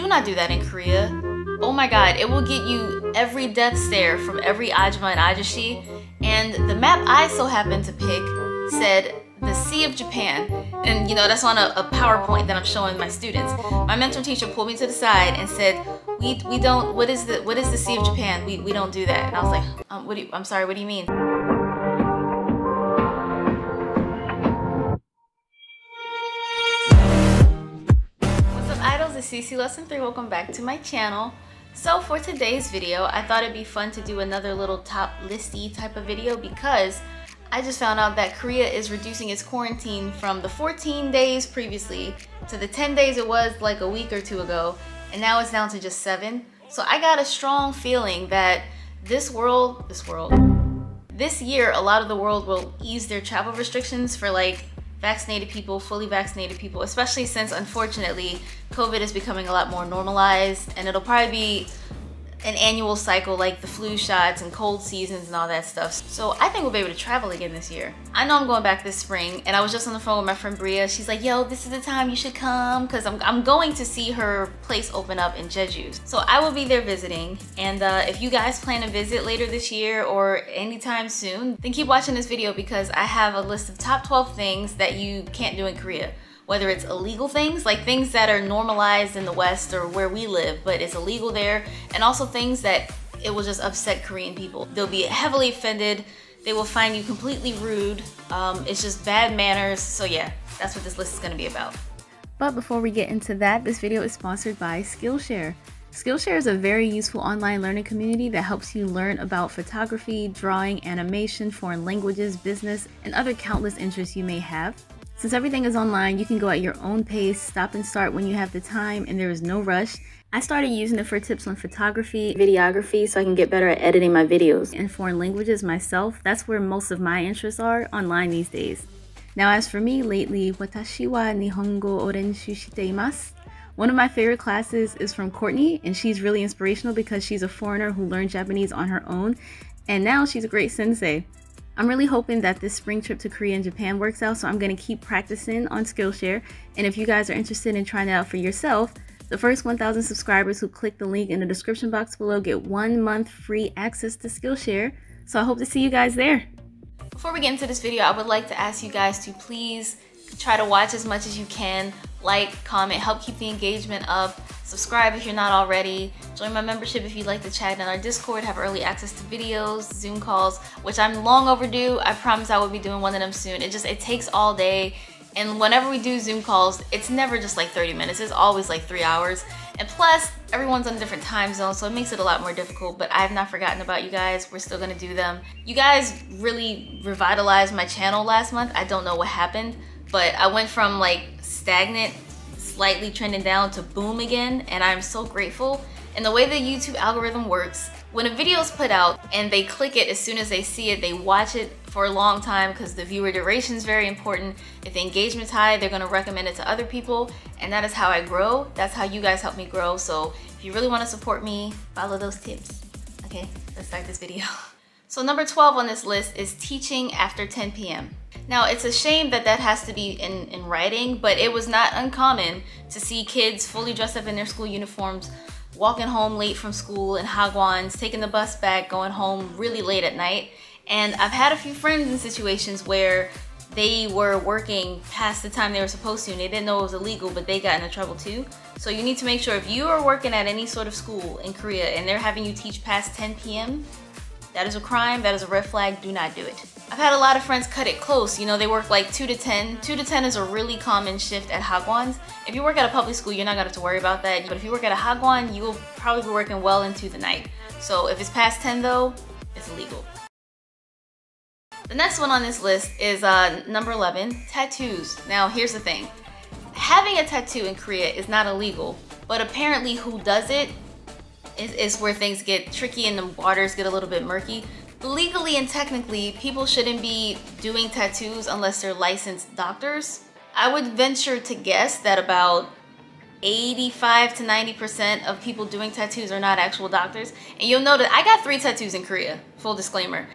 Do not do that in Korea. Oh my god, it will get you every death stare from every ajumma and ajashi. And the map I so happened to pick said the Sea of Japan. And you know, that's on a PowerPoint that I'm showing my students. My mentor teacher pulled me to the side and said, we don't, what is the Sea of Japan? We don't do that. And I was like, I'm sorry, what do you mean? What's up, idols? It's CC Lesson 3. Welcome back to my channel. So for today's video, I thought it'd be fun to do another little top listy type of video because I just found out that Korea is reducing its quarantine from the 14 days previously to the 10 days it was like a week or two ago, and now it's down to just 7. So I got a strong feeling that this year, a lot of the world will ease their travel restrictions for like vaccinated people, fully vaccinated people, especially since unfortunately COVID is becoming a lot more normalized, and it'll probably be an annual cycle like the flu shots and cold seasons and all that stuff. So I think we'll be able to travel again this year. I know I'm going back this spring, and I was just on the phone with my friend Bria. She's like, yo, this is the time you should come, because I'm going to see her place open up in Jeju. So I will be there visiting, and if you guys plan to visit later this year or anytime soon, then keep watching this video because I have a list of top 12 things that you can't do in Korea. Whether it's illegal things, like things that are normalized in the West or where we live, but it's illegal there, and also things that it will just upset Korean people. They'll be heavily offended, they will find you completely rude, it's just bad manners, so yeah, that's what this list is gonna be about. But before we get into that, this video is sponsored by Skillshare. Skillshare is a very useful online learning community that helps you learn about photography, drawing, animation, foreign languages, business, and other countless interests you may have. Since everything is online, you can go at your own pace, stop and start when you have the time, and there is no rush. I started using it for tips on photography, videography, so I can get better at editing my videos. And foreign languages myself, that's where most of my interests are online these days. Now as for me, lately, watashi wa nihongo o renshu shite imasu. One of my favorite classes is from Courtney, and she's really inspirational because she's a foreigner who learned Japanese on her own, and now she's a great sensei. I'm really hoping that this spring trip to Korea and Japan works out, so I'm going to keep practicing on Skillshare. And if you guys are interested in trying it out for yourself, the first 1,000 subscribers who click the link in the description box below get 1 month free access to Skillshare. So I hope to see you guys there. Before we get into this video, I would like to ask you guys to please try to watch as much as you can, like, comment, help keep the engagement up, subscribe if you're not already, join my membership if you'd like to chat in our Discord, have early access to videos, Zoom calls, which I'm long overdue. I promise I will be doing one of them soon. It takes all day, and whenever we do Zoom calls, it's never just like 30 minutes, it's always like 3 hours. And plus, everyone's on a different time zone, so it makes it a lot more difficult, but I have not forgotten about you guys. We're still gonna do them. You guys really revitalized my channel last month. I don't know what happened, but I went from like stagnant, slightly trending down to boom again, and I'm so grateful. And the way the YouTube algorithm works, when a video is put out and they click it as soon as they see it, they watch it for a long time because the viewer duration is very important. If the engagement's high, they're gonna recommend it to other people, and that is how I grow. That's how you guys help me grow. So if you really wanna support me, follow those tips. Okay, let's start this video. So number 12 on this list is teaching after 10 p.m. Now, it's a shame that that has to be in writing, but it was not uncommon to see kids fully dressed up in their school uniforms, walking home late from school in hagwons, taking the bus back, going home really late at night. And I've had a few friends in situations where they were working past the time they were supposed to, and they didn't know it was illegal, but they got into trouble too. So you need to make sure if you are working at any sort of school in Korea and they're having you teach past 10 p.m., that is a crime, that is a red flag, do not do it. I've had a lot of friends cut it close. You know, they work like 2 to 10. 2 to 10 is a really common shift at hagwons. If you work at a public school, you're not gonna have to worry about that. But if you work at a hagwon, you will probably be working well into the night. So if it's past 10 though, it's illegal. The next one on this list is number 11, tattoos. Now here's the thing. Having a tattoo in Korea is not illegal, but apparently who does it is where things get tricky and the waters get a little bit murky. Legally and technically, people shouldn't be doing tattoos unless they're licensed doctors. I would venture to guess that about 85 to 90% of people doing tattoos are not actual doctors. And you'll know that I got 3 tattoos in Korea, full disclaimer.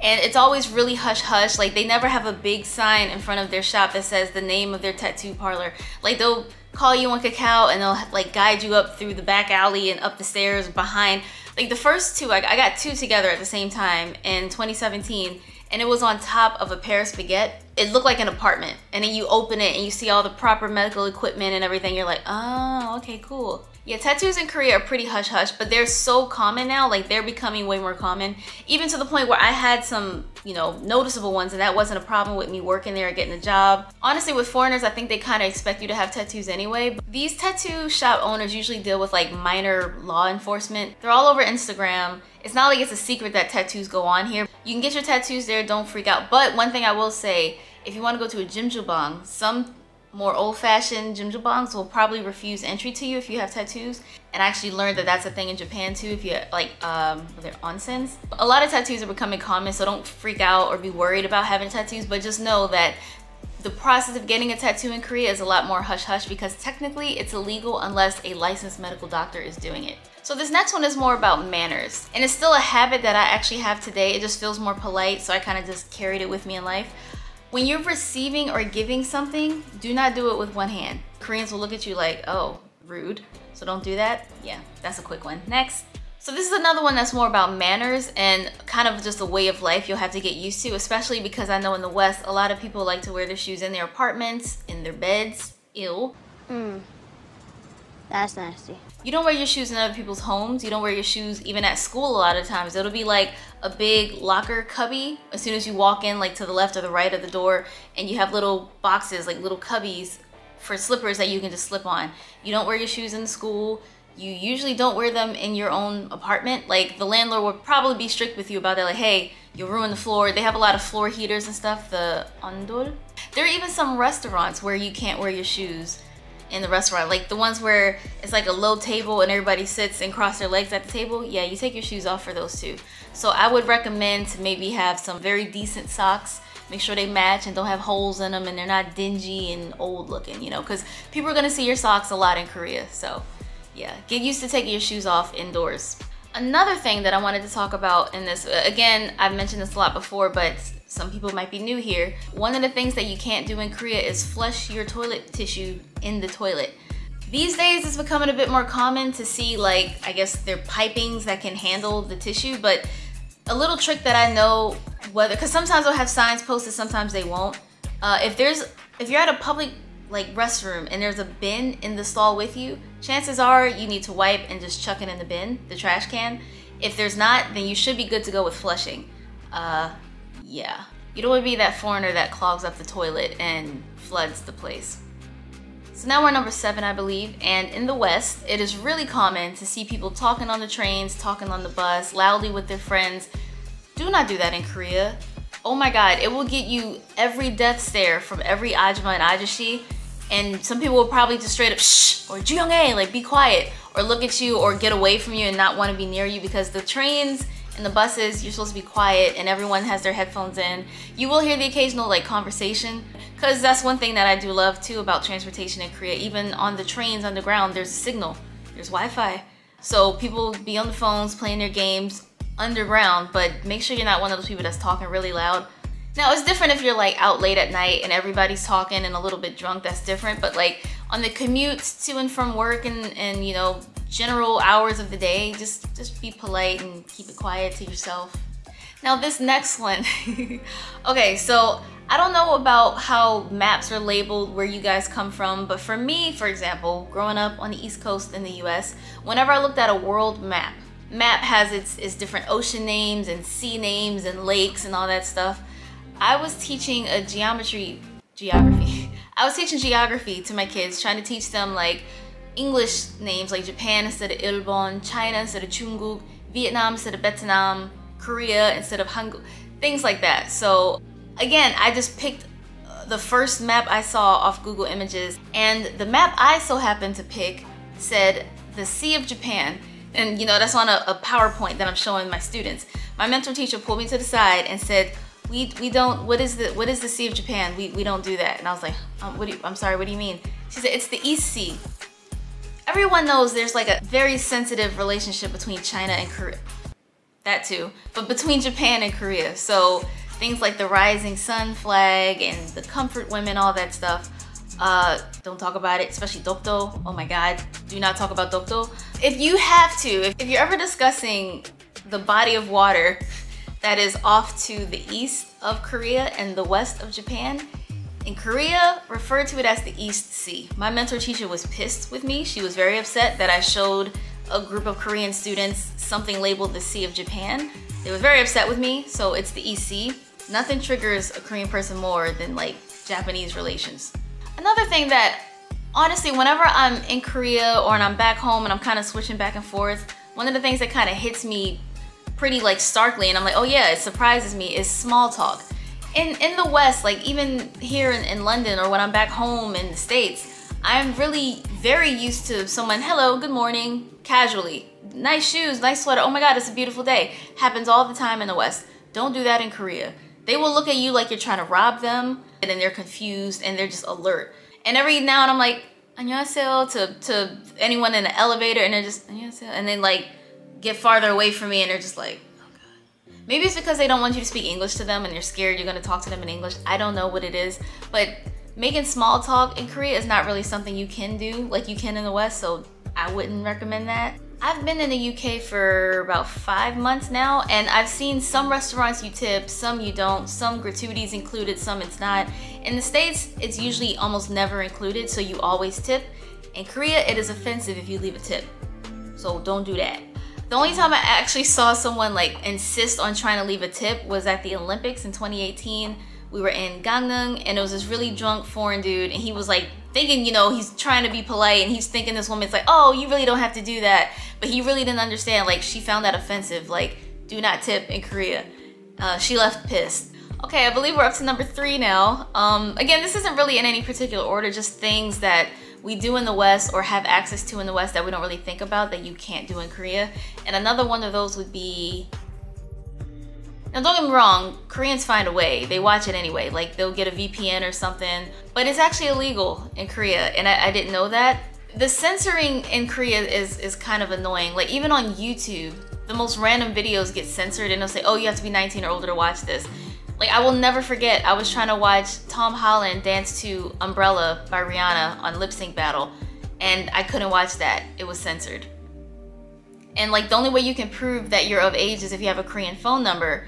And it's always really hush-hush. Like, they never have a big sign in front of their shop that says the name of their tattoo parlor. Like, they'll call you on Kakao and they'll like guide you up through the back alley and up the stairs behind. Like, the first two, I got two together at the same time in 2017, and it was on top of a Paris baguette. It looked like an apartment, and then you open it and you see all the proper medical equipment and everything. You're like, oh, okay, cool. Yeah, tattoos in Korea are pretty hush-hush, but they're so common now. Like, they're becoming way more common, even to the point where I had some, you know, noticeable ones, and that wasn't a problem with me working there or getting a job. Honestly, with foreigners, I think they kind of expect you to have tattoos anyway. But these tattoo shop owners usually deal with like minor law enforcement. They're all over Instagram. It's not like it's a secret that tattoos go on here. You can get your tattoos there, don't freak out. But one thing I will say, if you want to go to a jjimjilbang, some more old-fashioned jjimjilbangs will probably refuse entry to you if you have tattoos. And I actually learned that that's a thing in Japan too, if you like their onsens. A lot of tattoos are becoming common, so don't freak out or be worried about having tattoos, but just know that the process of getting a tattoo in Korea is a lot more hush-hush, because technically it's illegal unless a licensed medical doctor is doing it. So this next one is more about manners, and it's still a habit that I actually have today. It just feels more polite, so I kind of just carried it with me in life. When you're receiving or giving something, do not do it with one hand. Koreans will look at you like, oh, rude. So don't do that. Yeah, that's a quick one. Next. So this is another one that's more about manners and kind of just a way of life you'll have to get used to, especially because I know in the West, a lot of people like to wear their shoes in their apartments, in their beds. Ew. That's nasty. You don't wear your shoes in other people's homes. You don't wear your shoes even at school a lot of times. It'll be like a big locker cubby as soon as you walk in, like to the left or the right of the door, and you have little boxes, like little cubbies for slippers that you can just slip on. You don't wear your shoes in the school. You usually don't wear them in your own apartment. Like, the landlord will probably be strict with you about that. Like, hey, you'll ruin the floor. They have a lot of floor heaters and stuff, the ondol. There are even some restaurants where you can't wear your shoes in the restaurant, like the ones where it's like a low table and everybody sits and cross their legs at the table. Yeah, you take your shoes off for those too. So I would recommend to maybe have some very decent socks. Make sure they match and don't have holes in them and they're not dingy and old looking, you know, because people are gonna see your socks a lot in Korea. So yeah, get used to taking your shoes off indoors. Another thing that I wanted to talk about in this, again, I've mentioned this a lot before, but some people might be new here. One of the things that you can't do in Korea is flush your toilet tissue in the toilet. These days, it's becoming a bit more common to see, like, I guess they're pipings that can handle the tissue, but a little trick that I know, because sometimes they'll have signs posted, sometimes they won't. If you're at a public like restroom and there's a bin in the stall with you, chances are you need to wipe and just chuck it in the bin, the trash can. If there's not, then you should be good to go with flushing. Yeah. You don't want to be that foreigner that clogs up the toilet and floods the place. So now we're number 7, I believe, and in the West, it is really common to see people talking on the trains, talking on the bus, loudly with their friends. Do not do that in Korea. Oh my God, it will get you every death stare from every ajumma and ajashi, and some people will probably just straight up shh or 주영해, like be quiet, or look at you or get away from you and not want to be near you, because the trains and the buses, you're supposed to be quiet and everyone has their headphones in. You will hear the occasional like conversation, because that's one thing that I do love too about transportation in Korea. Even on the trains underground, there's a signal, there's Wi-Fi. So people be on the phones playing their games underground, but make sure you're not one of those people that's talking really loud. Now, it's different if you're like out late at night and everybody's talking and a little bit drunk, that's different. But like on the commutes to and from work and you know, general hours of the day, just be polite and keep it quiet to yourself. Now this next one, okay, so I don't know about how maps are labeled where you guys come from, but for me, for example, growing up on the East Coast in the US, whenever I looked at a world map has its different ocean names and sea names and lakes and all that stuff. I was teaching geography. I was teaching geography to my kids, trying to teach them like English names like Japan instead of Ilbon, China instead of Chunguk, Vietnam instead of Vietnam, Korea instead of Hangul, things like that. So again, I just picked the first map I saw off Google Images, and the map I so happened to pick said the Sea of Japan. And you know, that's on a PowerPoint that I'm showing my students. My mentor teacher pulled me to the side and said, we don't, what is the Sea of Japan? We don't do that. And I was like, I'm sorry, what do you mean? She said, it's the East Sea. Everyone knows there's like a very sensitive relationship between China and Korea. that too, but between Japan and Korea. So things like the rising sun flag and the comfort women, all that stuff. Don't talk about it, especially dokdo. Oh my God, do not talk about dokdo. If you have to, if you're ever discussing the body of water that is off to the east of Korea and the west of Japan, in Korea, refer to it as the East Sea. My mentor teacher was pissed with me. She was very upset that I showed a group of Korean students something labeled the Sea of Japan. They were very upset with me, so it's the East Sea. Nothing triggers a Korean person more than like Japanese relations. Another thing that, honestly, whenever I'm in Korea or I'm back home and I'm kind of switching back and forth, one of the things that kind of hits me pretty like starkly, and I'm like, oh yeah, it surprises me, is small talk. In the West, like even here in London or when I'm back home in the States, I'm really very used to someone, hello, good morning, casually. Nice shoes, nice sweater, oh my God, it's a beautiful day. Happens all the time in the West. Don't do that in Korea. They will look at you like you're trying to rob them, and then they're confused and they're just alert. And every now and I'm like, 안녕하세요 to anyone in the elevator, and they're just, 안녕하세요, and then like get farther away from me and they're just like, oh God. Maybe it's because they don't want you to speak English to them and they're scared you're gonna talk to them in English. I don't know what it is, but making small talk in Korea is not really something you can do like you can in the West, so I wouldn't recommend that. I've been in the UK for about 5 months now, and I've seen some restaurants you tip, some you don't, some gratuities included, some it's not. In the States, it's usually almost never included, so you always tip. In Korea, it is offensive if you leave a tip, so don't do that. The only time I actually saw someone like insist on trying to leave a tip was at the Olympics in 2018. We were in Gangneung, and it was this really drunk foreign dude, and he was like thinking, you know, he's trying to be polite, and he's thinking this woman's like, oh, you really don't have to do that. But he really didn't understand, like she found that offensive, like do not tip in Korea. She left pissed. Okay, I believe we're up to number 3 now. Again, this isn't really in any particular order, just things that we do in the West or have access to in the West that we don't really think about that you can't do in Korea. And another one of those would be, now don't get me wrong, Koreans find a way. They watch it anyway. Like they'll get a VPN or something, but it's actually illegal in Korea, and I didn't know that. The censoring in Korea is kind of annoying. Like even on YouTube, the most random videos get censored and they'll say, oh, you have to be 19 or older to watch this. Like I will never forget, I was trying to watch Tom Holland dance to Umbrella by Rihanna on Lip Sync Battle, and I couldn't watch that. It was censored. And like the only way you can prove that you're of age is if you have a Korean phone number.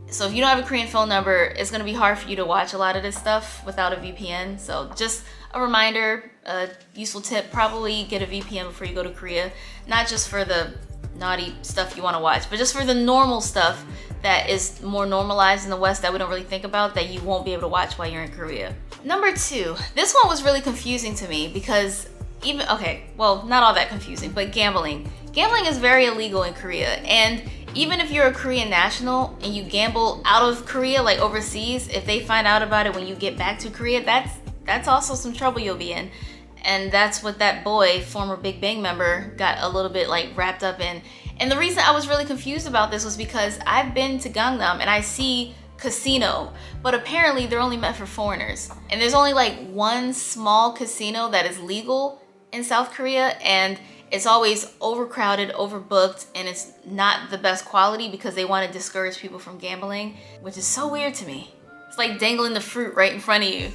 So if you don't have a Korean phone number, it's gonna be hard for you to watch a lot of this stuff without a VPN. So just a reminder, a useful tip, probably get a VPN before you go to Korea. Not just for the naughty stuff you wanna watch, but just for the normal stuff that is more normalized in the West that we don't really think about, that you won't be able to watch while you're in Korea. Number 2, this one was really confusing to me because even, okay, well, not all that confusing, but gambling. Gambling is very illegal in Korea, and even if you're a Korean national and you gamble out of Korea, like overseas, if they find out about it when you get back to Korea, that's also some trouble you'll be in. And that's what that boy, former Big Bang member, got a little bit like wrapped up in. And the reason I was really confused about this was because I've been to Gangnam and I see casino, but apparently they're only meant for foreigners. And there's only like one small casino that is legal in South Korea, and it's always overcrowded, overbooked, and it's not the best quality because they want to discourage people from gambling, which is so weird to me. It's like dangling the fruit right in front of you.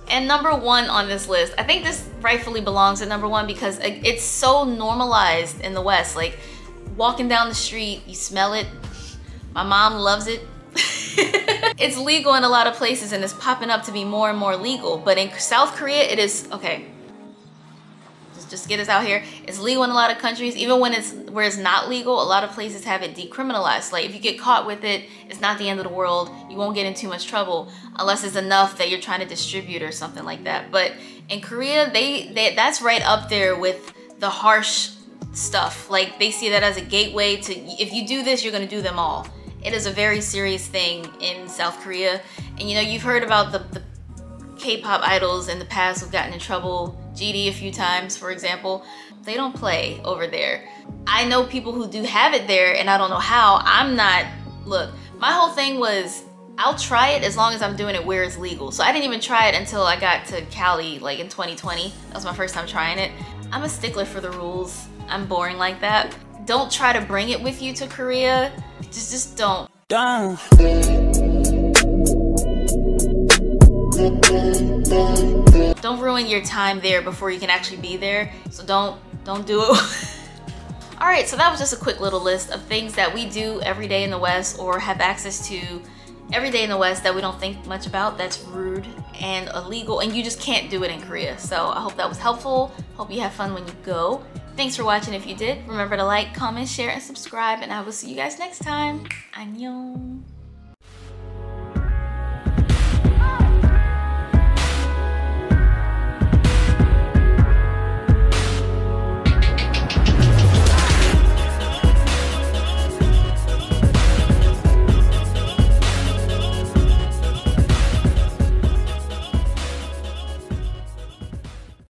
And number 1 on this list, I think this rightfully belongs at number 1 because it's so normalized in the West. Like walking down the street, you smell it. My mom loves it. It's legal in a lot of places and it's popping up to be more and more legal. But in South Korea, it is, okay, just get us out here. It's legal in a lot of countries. Even when where it's not legal, a lot of places have it decriminalized. Like if you get caught with it, it's not the end of the world. You won't get in too much trouble unless it's enough that you're trying to distribute or something like that. But in Korea, that's right up there with the harsh stuff. Like they see that as a gateway to, if you do this, you're gonna do them all. It is a very serious thing in South Korea. And you know, you've heard about the K-pop idols in the past who've gotten in trouble, GD a few times, for example. They don't play over there. I know people who do have it there, and I don't know how. I'm not, look, my whole thing was, I'll try it as long as I'm doing it where it's legal. So I didn't even try it until I got to Cali, like in 2020. That was my first time trying it. I'm a stickler for the rules. I'm boring like that. Don't try to bring it with you to Korea. Just don't. Don't ruin your time there before you can actually be there. So don't do it. All right, so that was just a quick little list of things that we do every day in the West, or have access to every day in the West, that we don't think much about, that's rude and illegal, and you just can't do it in Korea. So I hope that was helpful. Hope you have fun when you go. Thanks for watching. If you did, remember to like, comment, share, and subscribe, and I will see you guys next time. Annyeong.